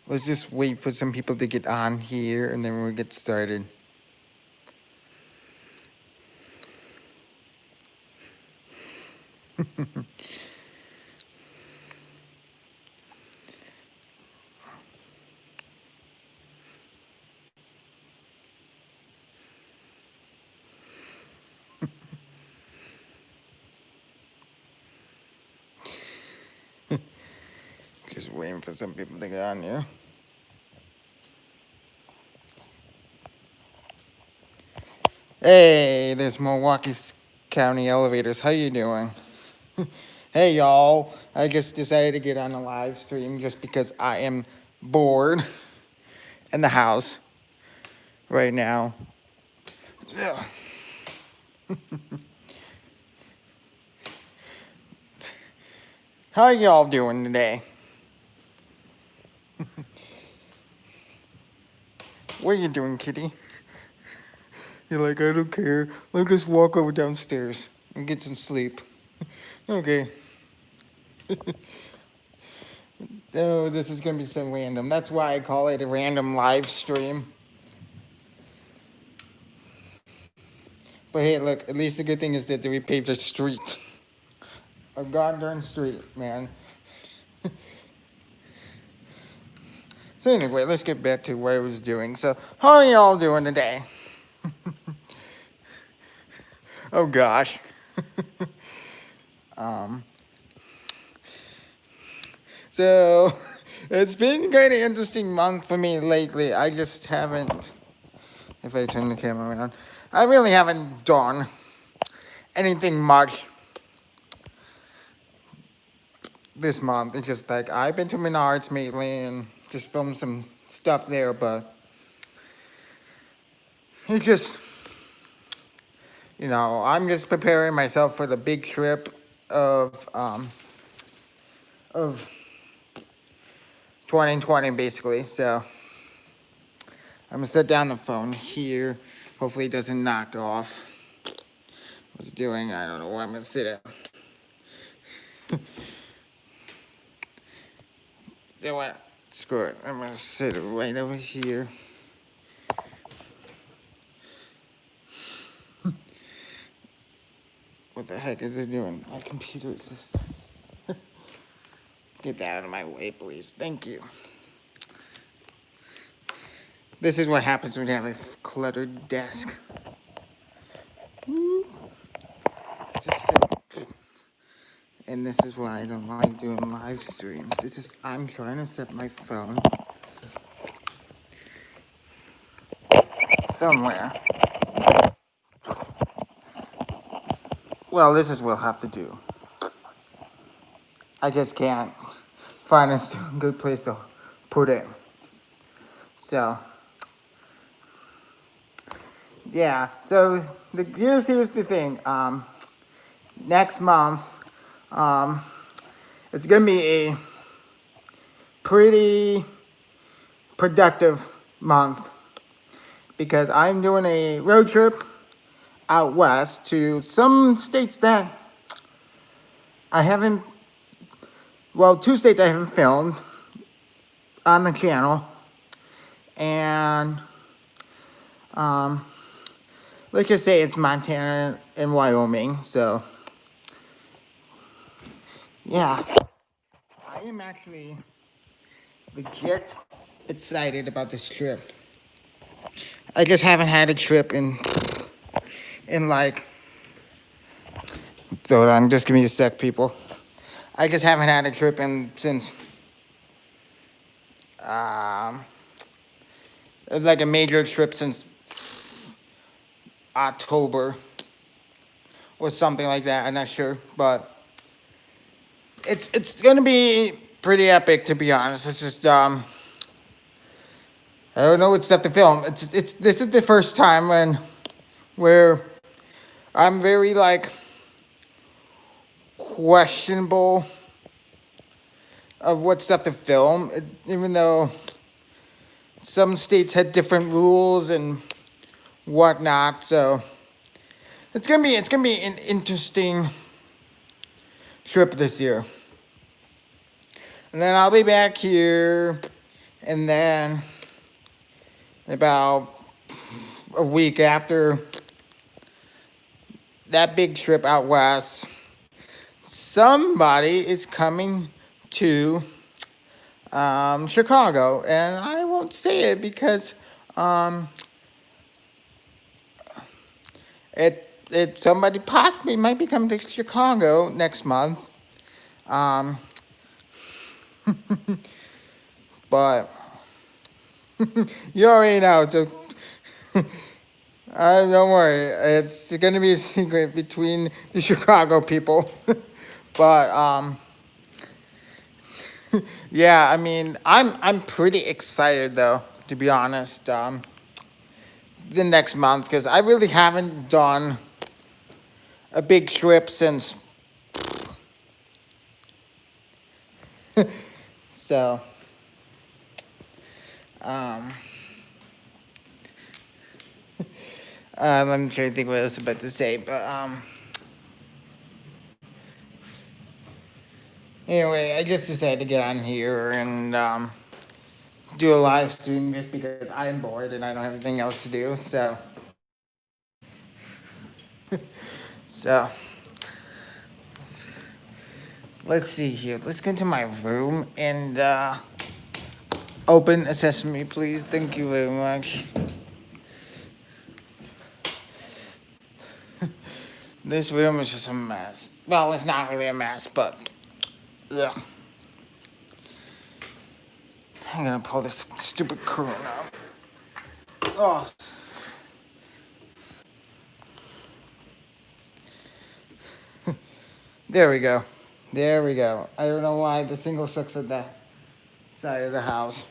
Let's just wait for some people to get on here and then we'll get started. Just waiting for some people to get on here. Hey, there's Milwaukee County Elevators. How you doing? Hey, y'all. I just decided to get on a live stream just because I am bored in the house right now. Ugh. How y'all doing today? What are you doing, kitty? You're like, I don't care. Let us walk over downstairs and get some sleep. Okay. Oh, this is gonna be so random. That's why I call it a random live stream. But hey, look, at least the good thing is that they repaved the street. A goddamn street, man. So anyway, let's get back to what I was doing. So, how are y'all doing today? Oh gosh. So it's been kind of interesting month for me lately. I just haven't, if I turn the camera around, I really haven't done anything much this month. It's just like I've been to Menards mainly and just filmed some stuff there, but it just, I'm just preparing myself for the big trip of 2020 basically. So I'm gonna set down the phone here. Hopefully it doesn't knock off. What's it doing? I don't know where I'm gonna sit at. You know what? Screw it. I'm gonna sit right over here. What the heck is it doing? My computer is just... Get that out of my way, please. Thank you. This is what happens when you have a cluttered desk. Just sit. And this is why I don't like doing live streams. It's just I'm trying to set my phone somewhere. Well, this is what we'll have to do. I just can't find a good place to put it. So, yeah. So here's the thing. Next month, it's gonna be a pretty productive month because I'm doing a road trip out west to some states that I haven't, well, 2 states I haven't filmed on the channel. And, let's just say it's Montana and Wyoming. So, yeah, I am actually legit excited about this trip. I just haven't had a trip in like, hold on, just give me a sec, people. I just haven't had a trip since, like a major trip since October or something like that. I'm not sure, but it's gonna be pretty epic, to be honest. It's just I don't know what stuff to film. This is the first time where I'm very like questionable of what stuff to film, even though some states had different rules and whatnot. So it's gonna be an interesting trip this year. And then I'll be back here And then about a week after that big trip out west, somebody is coming to Chicago, and I won't say it because um, it somebody possibly might be coming to Chicago next month. Um, but you already know, so don't worry. It's gonna be a secret between the Chicago people. But yeah, I mean, I'm pretty excited though, to be honest. The next month because I really haven't done a big trip since. So, um, let me try to think what I was about to say, but anyway, I just decided to get on here and do a live stream just because I'm bored and I don't have anything else to do. So let's see here. Let's go into my room and open a sesame, please. Thank you very much. This room is just a mess. Well, it's not really a mess, but ugh. I'm gonna pull this stupid curtain out. Oh. There we go. There we go. I don't know why the single sucks at that side of the house.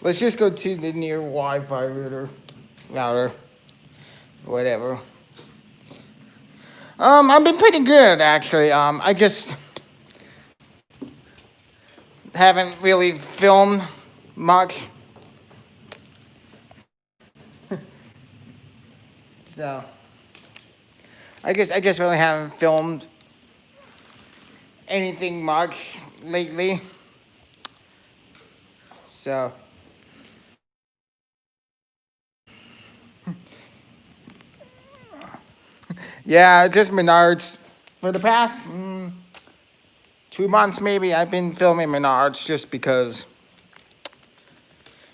Let's just go to the near Wi-Fi router, whatever. I've been pretty good actually. I just haven't really filmed much. So I guess really haven't filmed anything much lately. So yeah, just Menards. For the past 2 months maybe, I've been filming Menards just because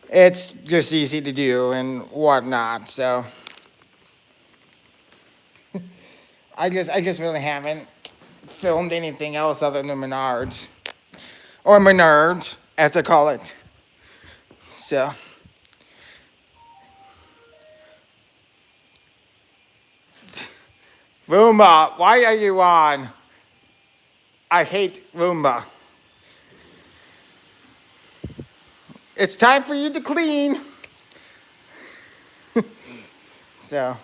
it's just easy to do and whatnot. So I just really haven't filmed anything else other than Menards. Or Menards, as I call it. So Roomba, why are you on? I hate Roomba. It's time for you to clean. So,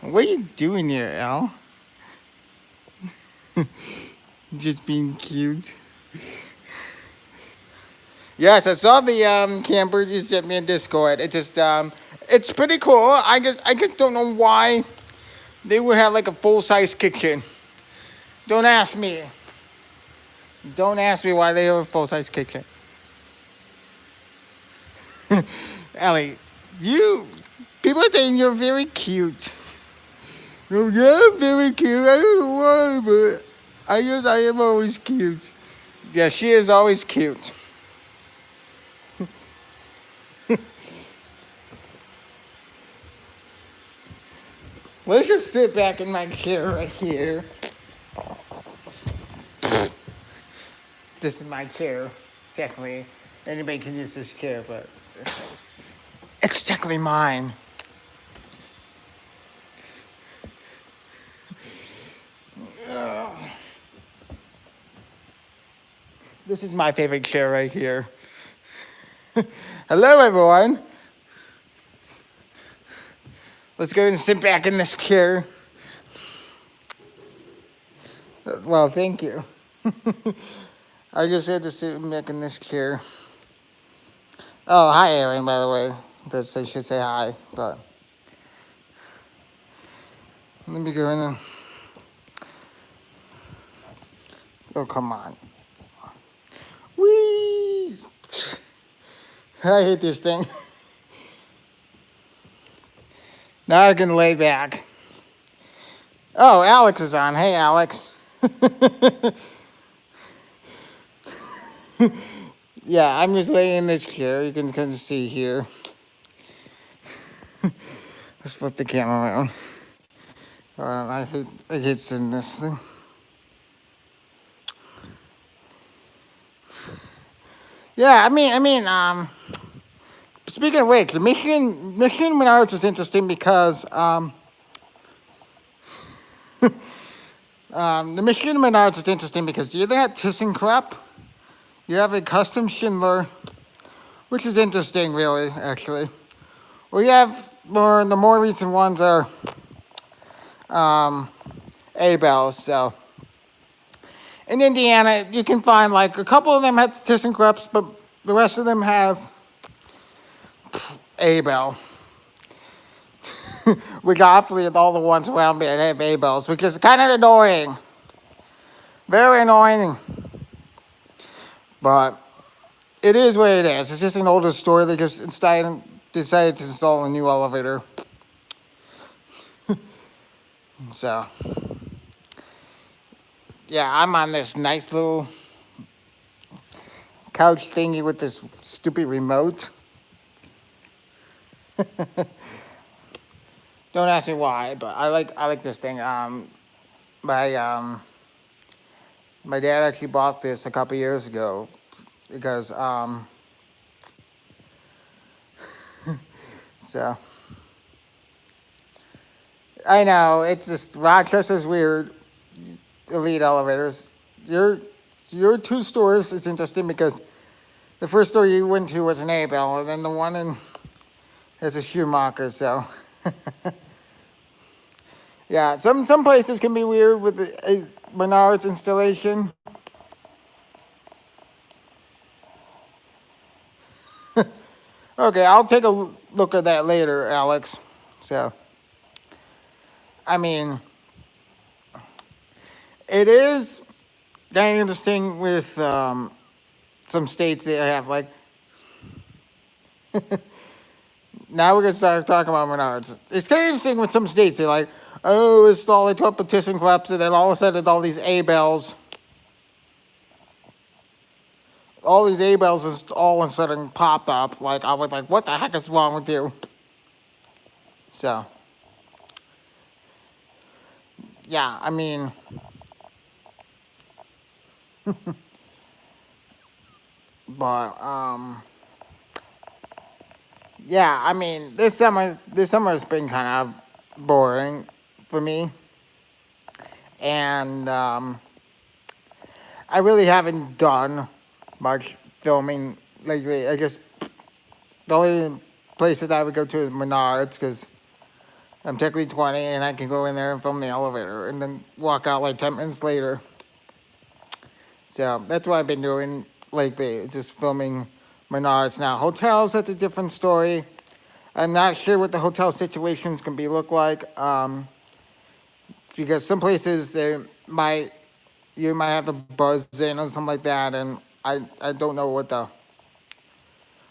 what are you doing here, Al? Just being cute. Yes, I saw the camper you sent me in Discord. It just it's pretty cool. I just don't know why they would have like a full-size kitchen. Don't ask me. Don't ask me why they have a full-size kitchen. Ellie, people are saying you're very cute. Oh, yeah, I'm very cute. I don't know why, but I guess I am always cute. Yeah, she is always cute. Let's just sit back in my chair right here. This is my chair, technically. Anybody can use this chair, but it's technically mine. This is my favorite chair right here. Hello, everyone. Let's go and sit back in this chair. Well, thank you. I just had to sit back in this chair. Oh, hi, Aaron, by the way. I should say hi, but let me go in and... Oh, come on. I hate this thing. Now I can lay back. Oh, Alex is on. Hey, Alex. Yeah, I'm just laying in this chair. You can kind of see here. Let's flip the camera around. I hate seeing this thing. Yeah, speaking of which, the Michigan Menards is interesting because the Michigan Menards is interesting because you have ThyssenKrupp, you have a custom Schindler, which is interesting, really, actually. We have the more recent ones are Abel. So in Indiana, you can find like a couple of them have ThyssenKrupps, but the rest of them have Abel. Which obviously all the ones around me have Abels, which is kind of annoying. Very annoying. But it is what it is. It's just an older story. They just decided to install a new elevator. So, yeah, I'm on this nice little couch thingy with this stupid remote. Don't ask me why, but I like this thing. My my dad actually bought this a couple years ago because so I know it's just Rochester's weird. Elite elevators. Your two stores is interesting because the first store you went to was an Abel, and then the one in is a Schumacher. So yeah, some places can be weird with the Menards installation. Okay, I'll take a look at that later, Alex. So I mean, it is kind of interesting with some states that have like. Now we're gonna start talking about Menards. It's kind of interesting with some states. They're like, oh, it's all the competition clubs, and then all of a sudden, all these Abels, just all of a sudden popped up. Like I was like, what the heck is wrong with you? So, yeah, I mean, but yeah, I mean, this summer's been kind of boring for me, and I really haven't done much filming lately. I guess the only places I would go to is Menards because I'm technically 20 and I can go in there and film the elevator and then walk out like 10 minutes later. So that's what I've been doing lately, just filming Menards. Now, hotels, that's a different story. I'm not sure what the hotel situations can be look like because some places you might have a buzz in or something like that, and I don't know what the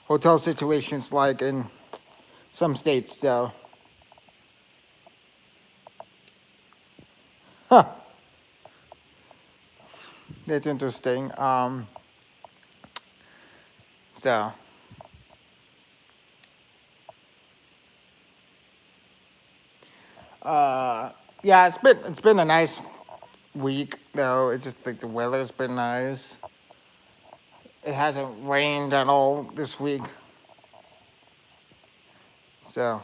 hotel situation's like in some states. So, it's interesting. So. Yeah, it's been a nice week though. It's just like the weather's been nice. It hasn't rained at all this week. So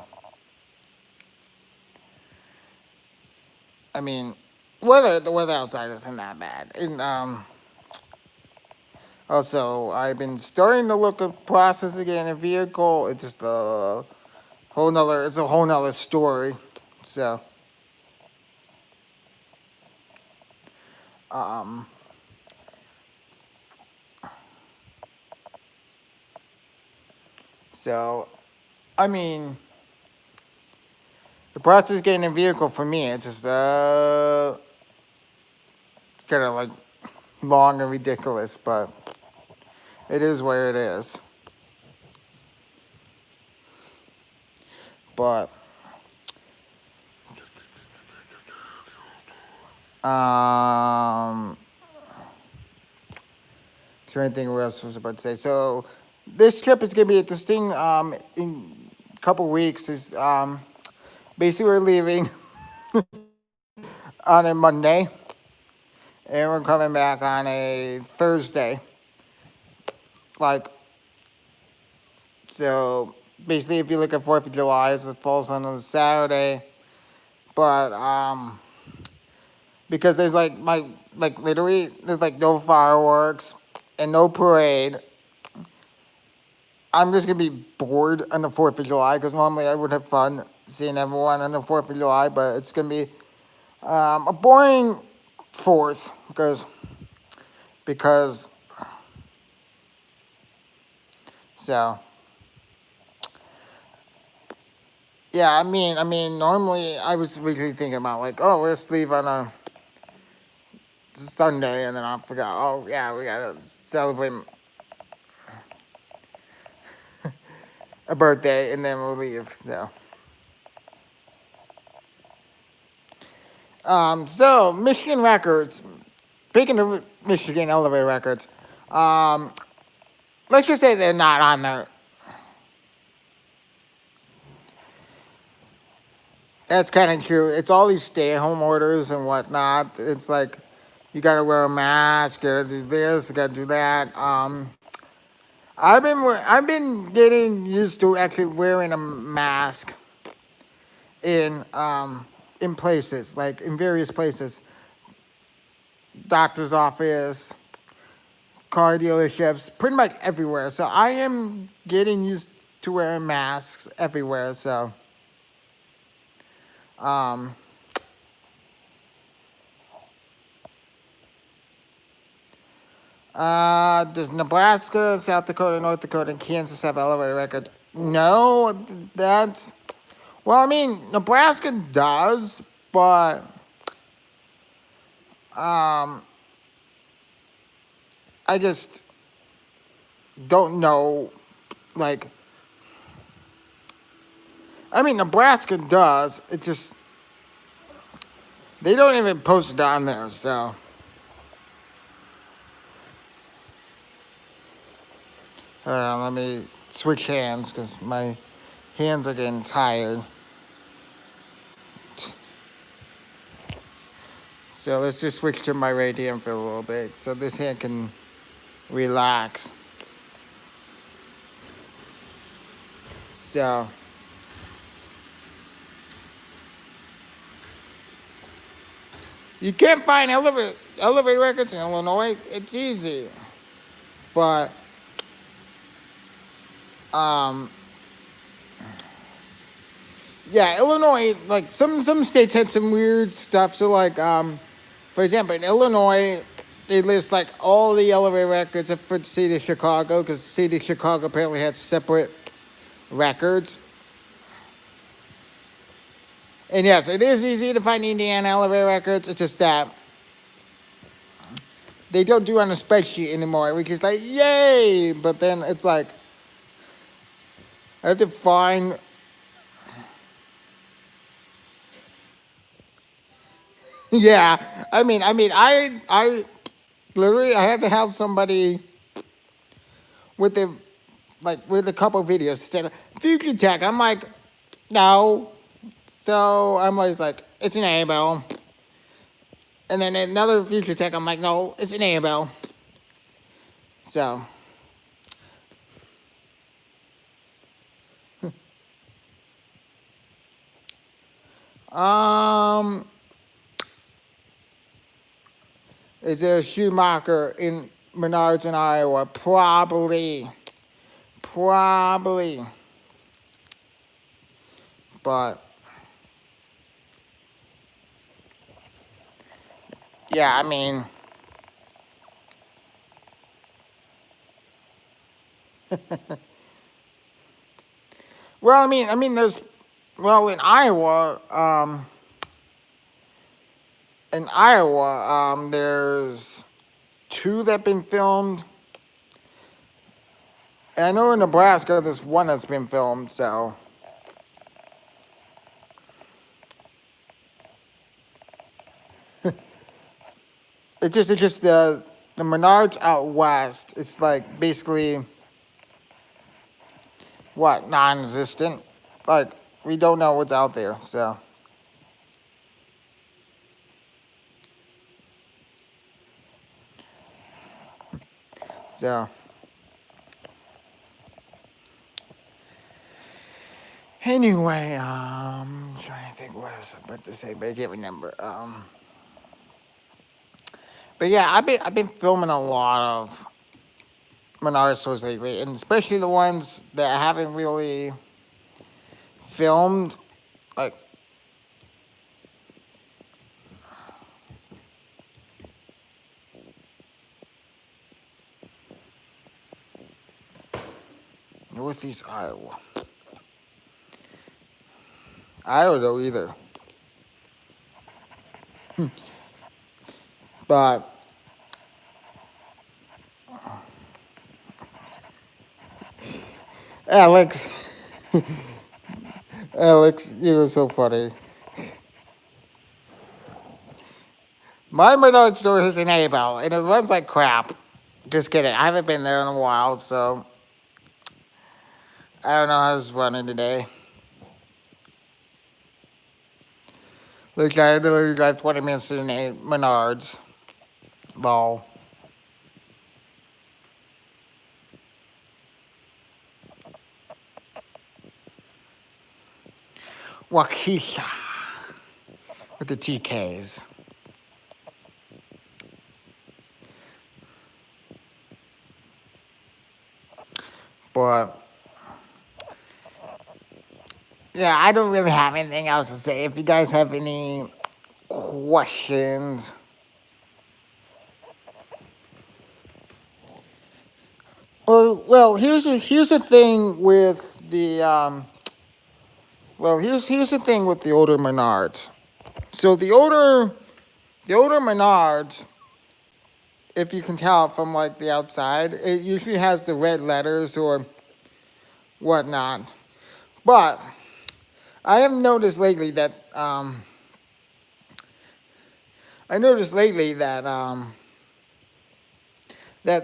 I mean, the weather outside isn't that bad. And also I've been starting to look at process again a vehicle. It's just it's a whole nother story. So um so I mean the process of getting a vehicle for me, it's just it's kind of like long and ridiculous, but it is where it is. but trying to think what else I was about to say. So this trip is gonna be interesting. In a couple weeks is basically we're leaving on a Monday, and we're coming back on a Thursday. Like, so basically, if you look at 4th of July, it falls on a Saturday, but because there's like literally there's like no fireworks and no parade. I'm just gonna be bored on the 4th of July because normally I would have fun seeing everyone on the 4th of July, but it's gonna be a boring 4th because so yeah. I mean, normally I was really thinking about like, oh, we're just leave on a Sunday, and then I forgot. Oh yeah, we gotta celebrate a birthday, and then we'll leave. So Michigan records. Speaking of Michigan elevator records, let's just say they're not on there. That's kind of true. It's all these stay-at-home orders and whatnot. It's like you gotta wear a mask, you gotta do this, you gotta do that. I've been getting used to actually wearing a mask in in places, like in various places, doctor's office, car dealerships, pretty much everywhere. So I am getting used to wearing masks everywhere. So um, does Nebraska, South Dakota, North Dakota, and Kansas have elevator records? No, that's well. I mean, Nebraska does, but I just don't know. Like, I mean, Nebraska does. It just they don't even post it on there. So let me switch hands because my hands are getting tired. So let's just switch to my right hand for a little bit so this hand can relax. So you can't find elevator records in Illinois. It's easy, but yeah, Illinois, like some states had some weird stuff. So like for example, in Illinois, they list like all the elevator records for the city of Chicago because the city of Chicago apparently has separate records. And yes, it is easy to find Indiana elevator records. It's just that they don't do it on a spreadsheet anymore, which is like, yay! But then it's like, I have to find. Yeah, I literally, I had to have somebody with the, like, with a couple of videos said, Future Tech. I'm like, no. So I'm always like, it's an A-bell. And then another Future Tech, I'm like, no, it's an A-bell. So. Is there a Schumacher in Menards in Iowa? Probably. But yeah, I mean, well, there's, well, in Iowa, there's two that been filmed. And I know in Nebraska, there's one that's been filmed. So, it's just the Menards out west. It's like basically what non-existent. Like we don't know what's out there. So anyway, trying to think what I was about to say, but I can't remember. But yeah, I've been filming a lot of Menards stores lately, and especially the ones that I haven't really filmed. Like Northeast Iowa. I don't know either. But Alex, Alex, you were so funny. My Menards store is in Abel, and it runs like crap. Just kidding. I haven't been there in a while, so I don't know how it's running today. Look, I literally drive 20 minutes to the Menards. Lol. Waukesha with the TKs. But yeah, I don't really have anything else to say. If you guys have any questions, well, here's the thing with the here's the thing with the older Menards. So the older Menards, if you can tell from like the outside, it usually has the red letters or whatnot. But I have noticed lately that I noticed lately that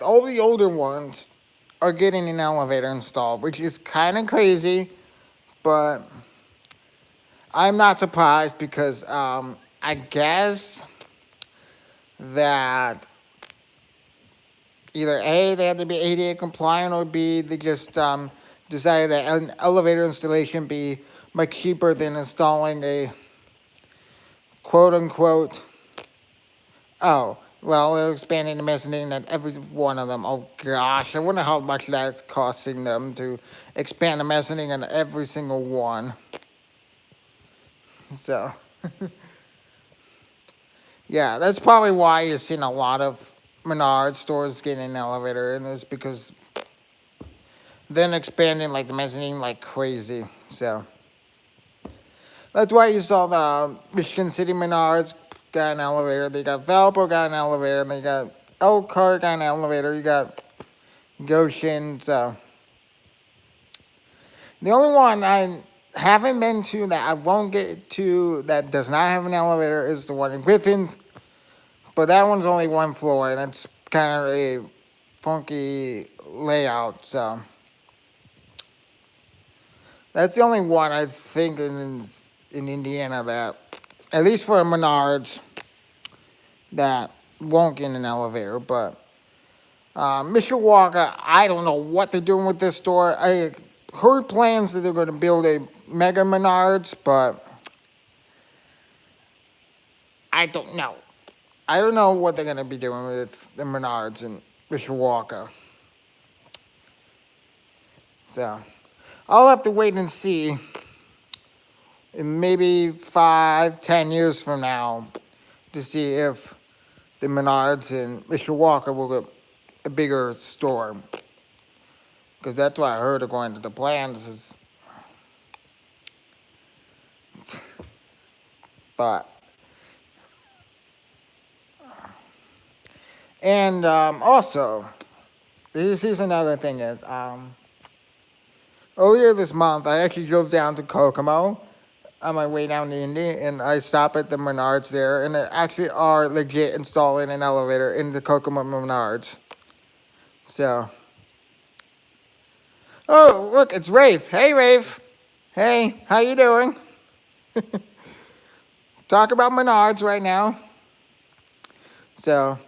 all the older ones are getting an elevator installed, which is kind of crazy, but I'm not surprised because I guess that either A, they had to be ADA compliant, or B, they just decided that an elevator installation be much cheaper than installing a quote unquote, oh, well, they're expanding the mezzanine at every one of them. Oh gosh, I wonder how much that's costing them to expand the mezzanine in every single one. So, yeah, that's probably why you're seeing a lot of Menards stores getting an elevator, and it's because then expanding like the mezzanine like crazy. So that's why you saw the Michigan City Menards got an elevator. They got Valpo got an elevator. They got Elkhart got an elevator. You got Goshen. So the only one I haven't been to that I won't get to that does not have an elevator is the one in Griffin. But that one's only one floor, and it's kind of a funky layout. So that's the only one I think in Indiana that, at least for Menards, that won't get an elevator. But Mishawaka, I don't know what they're doing with this store. I heard plans that they're going to build a mega Menards, but I don't know. I don't know what they're going to be doing with the Menards in Mishawaka. So I'll have to wait and see. In maybe 5-10 years from now, to see if the Menards in Mishawaka will get a bigger store. Because that's what I heard according to the plans. But and also, here's another thing is earlier this month I actually drove down to Kokomo on my way down to Indy, and I stop at the Menards there, and they actually are legit installing an elevator in the Kokomo Menards. So, oh look, it's Rafe. Hey, Rafe. Hey, how you doing? Talk about Menards right now. So,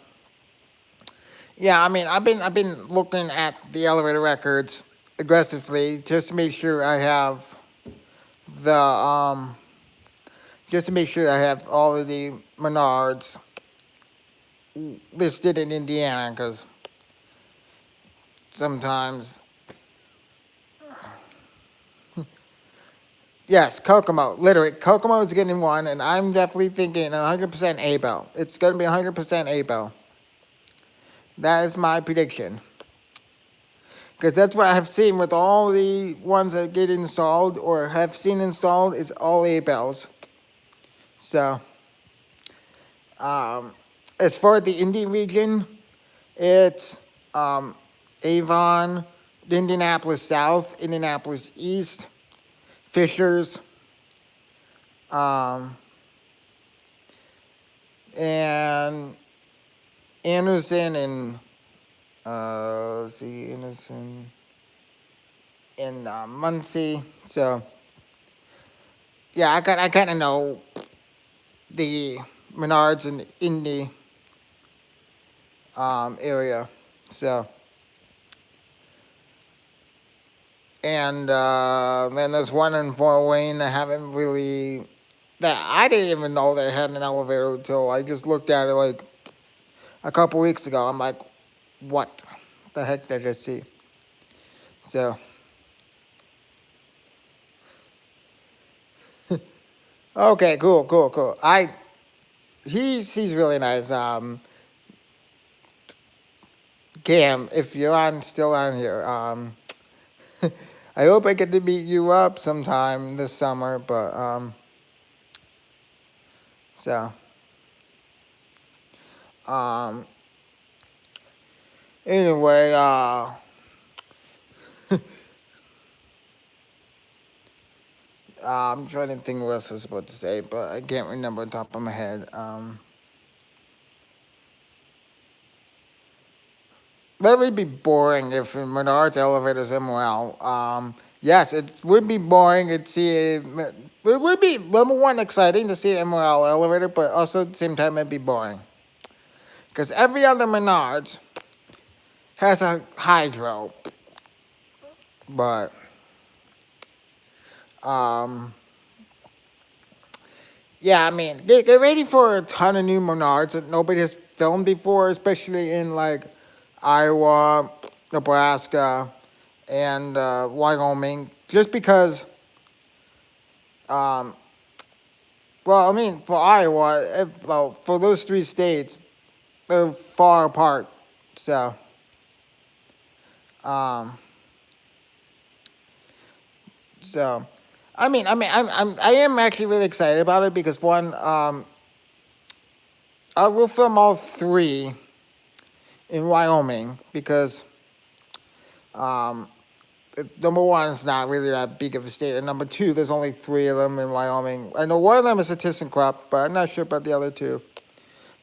yeah, I mean, I've been looking at the elevator records aggressively just to make sure I have the just to make sure I have all of the Menards listed in Indiana, because sometimes, yes, Kokomo, literally, Kokomo is getting one, and I'm definitely thinking 100% A-Bell. It's going to be 100% A-Bell. That is my prediction. Because that's what I have seen with all the ones that get installed or have seen installed is all A-Bells. So, as far as the Indy region, it's Avon, Indianapolis South, Indianapolis East, Fishers, and Anderson, and let's see, Anderson and Muncie. So yeah, I kind of know the Menards and Indy area. So, and then there's one in Fort Wayne that haven't really, that I didn't even know they had an elevator until I just looked at it like a couple weeks ago. I'm like, what the heck did I see? So, okay, cool. He's really nice. Cam, if you're still on here, I hope I get to meet you up sometime this summer, but so anyway, I'm trying to think what else I was supposed to say, but I can't remember on top of my head. That would be boring if Menards elevators MOL. Yes, it would be boring to see it. It would be, number one, exciting to see an MOL elevator, but also at the same time it'd be boring. Because every other Menards has a hydro. But yeah, I mean, get ready for a ton of new Menards that nobody has filmed before, especially in like Iowa, Nebraska, and Wyoming. Just because, well, I mean, for Iowa, well, for those three states, they're far apart. So, so, I am actually really excited about it because one, I will film all three in Wyoming because, number one, it's not really that big of a state, and number two, there's only three of them in Wyoming. I know one of them is a ThyssenKrupp, but I'm not sure about the other two.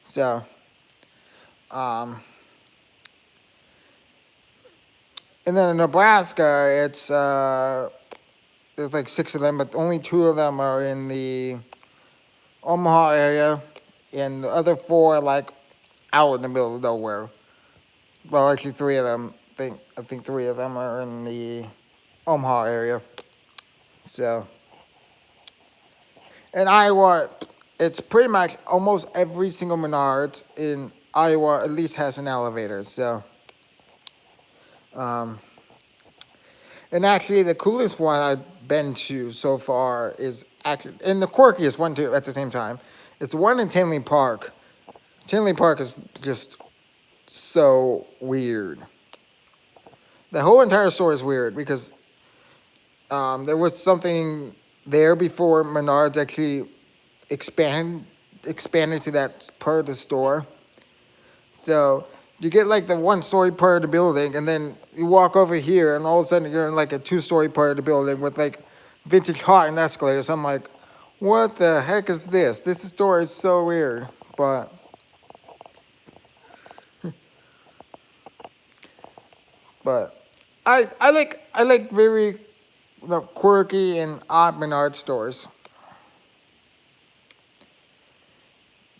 So, and then in Nebraska, there's like six of them, but only two of them are in the Omaha area, and the other four are like out in the middle of nowhere. Well, actually, three of them. I think three of them are in the Omaha area. So, in Iowa, it's pretty much almost every single Menards in Iowa at least has an elevator. So, and actually, the coolest one I've been to so far is actually, and the quirkiest one too at the same time, it's the one in Tinley Park. Tinley Park is just so weird. The whole entire store is weird because there was something there before Menards actually expanded to that part of the store. So you get like the 1-story part of the building, and then you walk over here, and all of a sudden you're in like a 2-story part of the building with like vintage cotton escalators. I'm like, What the heck is this? This story is so weird, but but I like very quirky and odd Menard stores.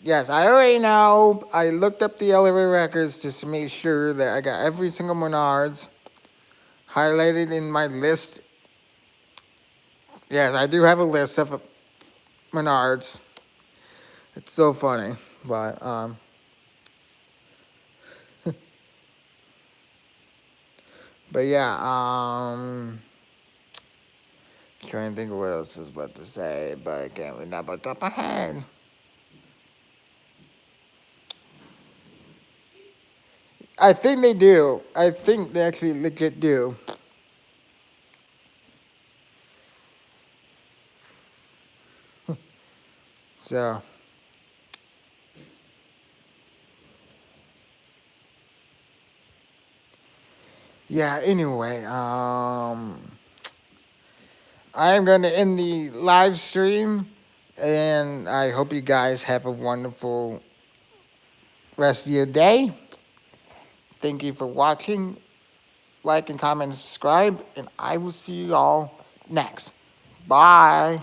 Yes, I already know. I looked up the elevator records just to make sure that I got every single Menards highlighted in my list. Yes, I do have a list of Menards. It's so funny, but yeah, trying to think of what else is about to say, but I can't remember off the top of my head. I think they do. I think they actually legit do. So yeah. Anyway, I am going to end the live stream, and I hope you guys have a wonderful rest of your day. Thank you for watching. Like and comment and subscribe, and I will see you all next. Bye.